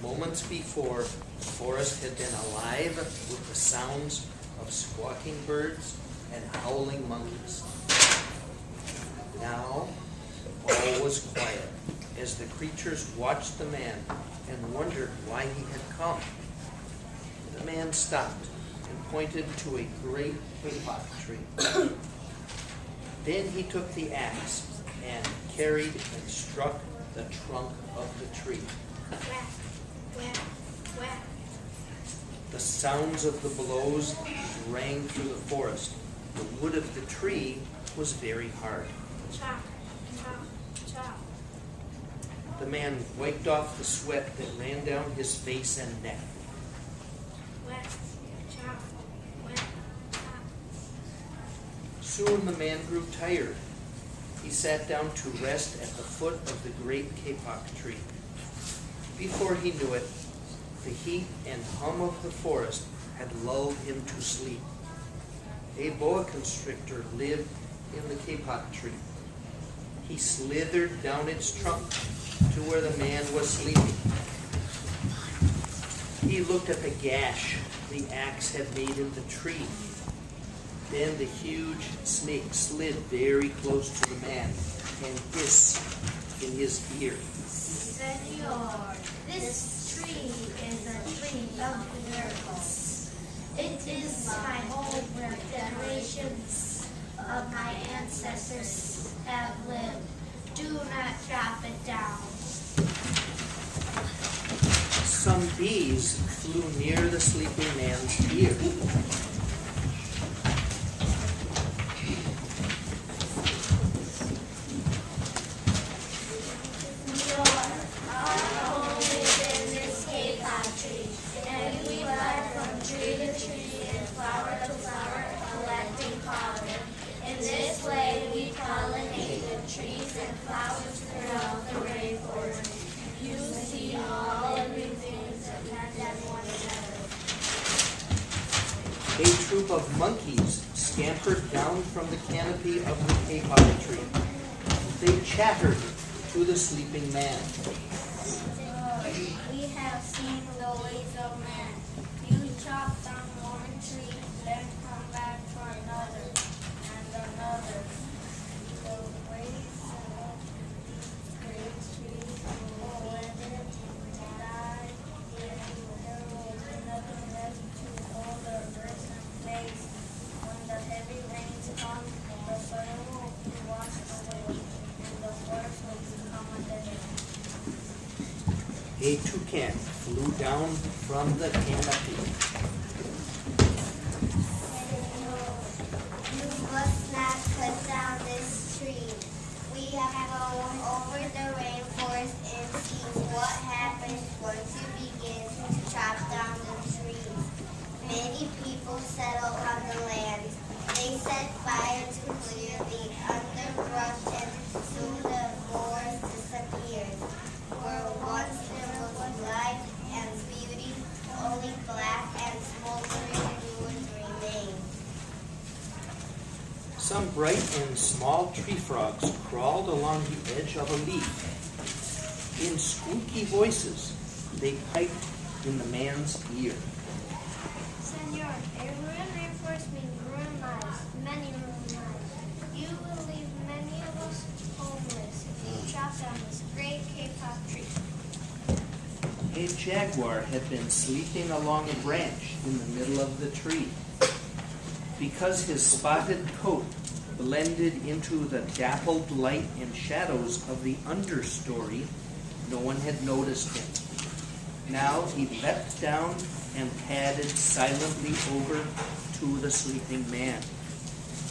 Moments before, the forest had been alive with the sounds of squawking birds and howling monkeys. Now, all was quiet as the creatures watched the man and wondered why he had come. The man stopped and pointed to a great kapok tree. Then he took the axe and carried and struck the trunk of the tree. Whack, whack, whack. The sounds of the blows rang through the forest. The wood of the tree was very hard. Chop, chop, chop. The man wiped off the sweat that ran down his face and neck. Whack, chop, whack, chop. Soon the man grew tired. He sat down to rest at the foot of the great kapok tree. Before he knew it, the heat and hum of the forest had lulled him to sleep. A boa constrictor lived in the kapok tree. He slithered down its trunk to where the man was sleeping. He looked at the gash the axe had made in the tree. Then the huge snake slid very close to the man and hissed in his ear. Senor, this tree is a tree of miracles. It is my hope where generations of my ancestors have lived. Do not chop it down. Some bees flew near the sleeping man's ear. A troop of monkeys scampered down from the canopy of the kapok tree. They chattered to the sleeping man. We have seen the ways of man. You chop down one tree, then come back for another and another. The ways of these great trees will wither and die, and there will be nothing left to hold the earth in place. When the heavy rains come, the soil will be washed away, and the forest will become a desert. A toucan flew down from the canopy. You must not cut down this tree. We have gone over the rainforest and seen what happens once you begin to chop down the trees. Many people settle on the land. They set fire to clear the underbrush and soon the forest disappears. Where once there was life and beauty, only black and smoldering ruins remain. Some bright and small tree frogs crawled along the edge of a leaf. In squeaky voices, they piped in the man's ear. Senor, a ruined rainforest means ruined lives, many ruined lives. You will leave many of us homeless if you chop down this great kapok tree. A jaguar had been sleeping along a branch in the middle of the tree. Because his spotted coat blended into the dappled light and shadows of the understory, no one had noticed him. Now he leapt down and padded silently over to the sleeping man.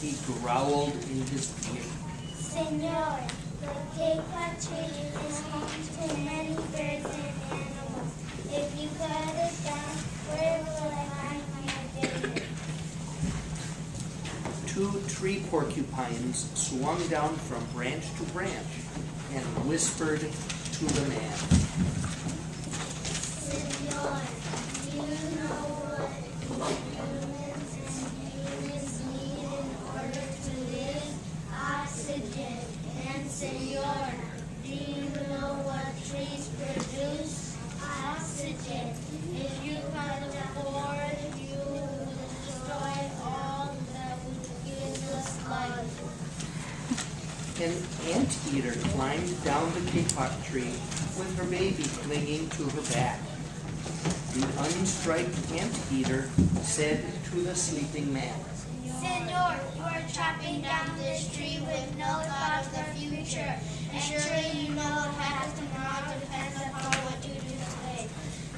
He growled in his ear. Senor, the kapok tree is home to many birds and animals. If you cut it down, where will I find my dinner? Two tree porcupines swung down from branch to branch and whispered to the man. Senor, do you know what humans need in order to live? Oxygen. And senor, do you know what trees produce? Oxygen. vengeance. If you come to the forest, you will destroy all that gives us life. An anteater climbed down the kapok tree with her baby clinging to her back. The unstriped anteater said to the sleeping man, Senor, you are chopping down this tree with no thought of the future. And surely you know what happens tomorrow depends upon what you do today.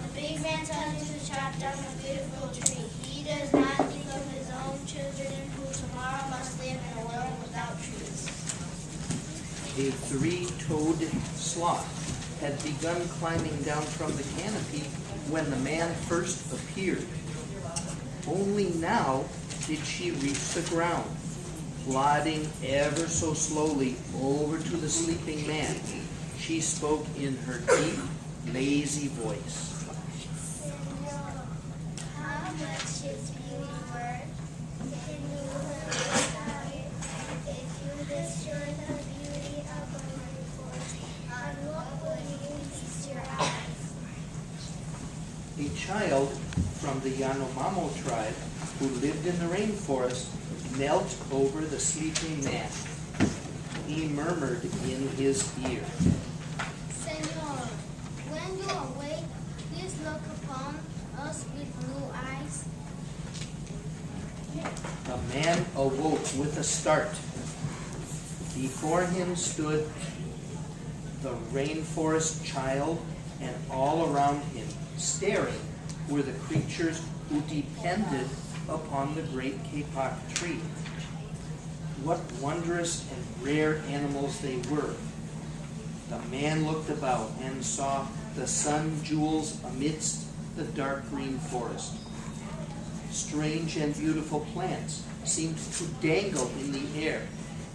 The big man tells you to chop down a beautiful tree. He does not think of his own children who tomorrow must live in a world without trees. A three-toed sloth had begun climbing down from the canopy when the man first appeared. Only now did she reach the ground, plodding ever so slowly over to the sleeping man. She spoke in her deep, lazy voice. Senor, how much is beauty worth? Can you live without it? If you destroy the beauty of a rainforest, on what will you feast your eyes? A child from the Yanomamo tribe who lived in the rainforest knelt over the sleeping man. He murmured in his ear, Senor, when you awake, please look upon us with blue eyes. The man awoke with a start. Before him stood the rainforest child, and all around him, staring, were the creatures who depended upon the great kapok tree. What wondrous and rare animals they were. The man looked about and saw the sun jewels amidst the dark green forest. Strange and beautiful plants seemed to dangle in the air,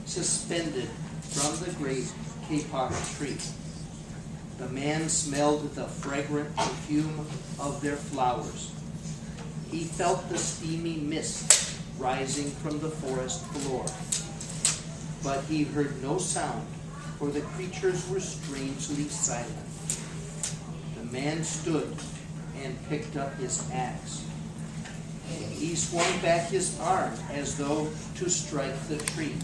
suspended from the great kapok tree. The man smelled the fragrant perfume of their flowers. He felt the steamy mist rising from the forest floor. But he heard no sound, for the creatures were strangely silent. The man stood and picked up his axe. He swung back his arm as though to strike the tree.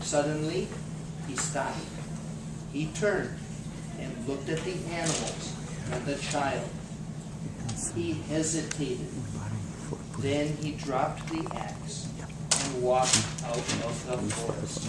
Suddenly, he stopped. He turned and looked at the animals and the child. He hesitated. Then he dropped the axe and walked out of the forest.